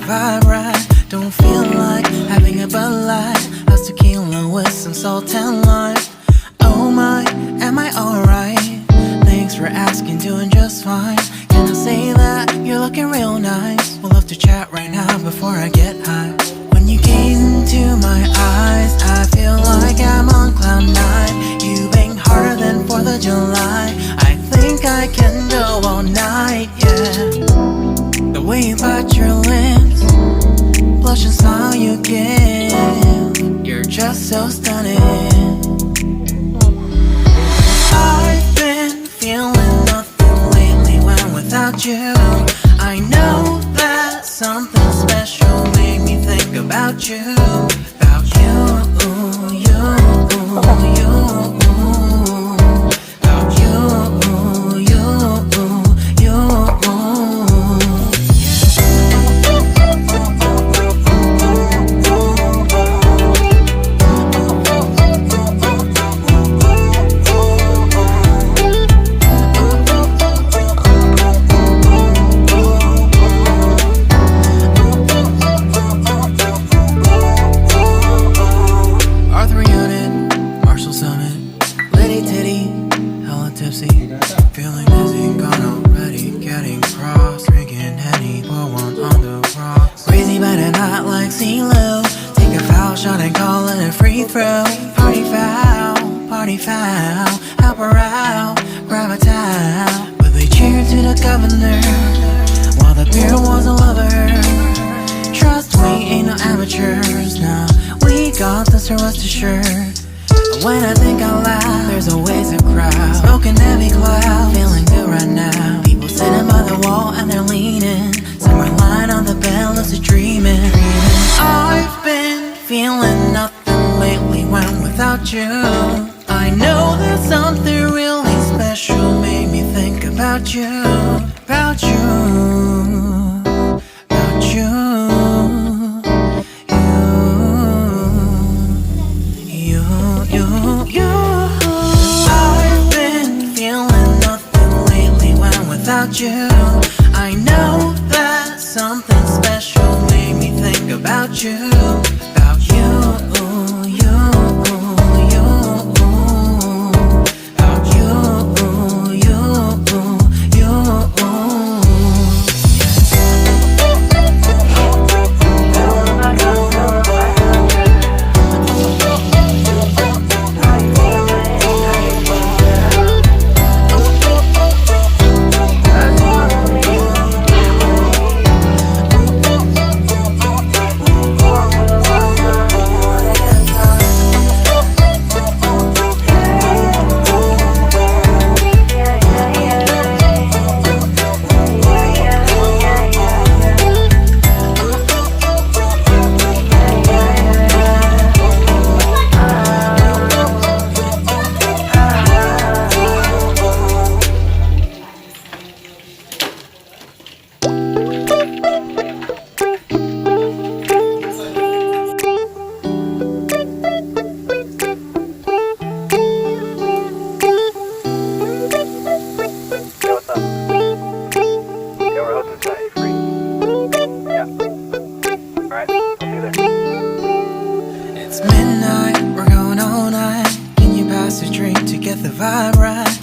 vibe right. Don't feel like having a Bud Light, how's tequila with some salt and lime. Oh my, am I alright? Thanks for asking, doing just fine. Can I say that you're looking real nice? We'll have to chat right now before I get high. When you gaze into my eyes, I feel like I'm on cloud nine. You bang harder than 4th of July. I think I can go all night, yeah. The way you bite your lips, blush and smile you give, you're just so stunning. I've been feeling nothing lately when without you. I know that something special made me think about you. About you, you, you. About you, you, you. Feeling dizzy, gone already, getting cross. Drinking Henny, pour one on the rocks. Crazy but not like CeeLo. Take a foul shot and call it a free throw. Party foul, help her out, grab a towel. But they cheered to the governor, while the beer was a lover. Trust we ain't no amateurs, nah. We got this, rest assured. When I think out loud, there's always a crowd. Smoking heavy cloud, feeling good right now. People sitting by the wall and they're leaning. Some are lying on the bed, lucid dreaming. I've been feeling nothing lately when without you. I know that something really special made me think about you. About you, about you. I've been feeling nothing lately when without you. I know that something special made me think about you. About you, you, you. About you, you, you. It's midnight, we're going all night. Can you pass a drink to get the vibe right?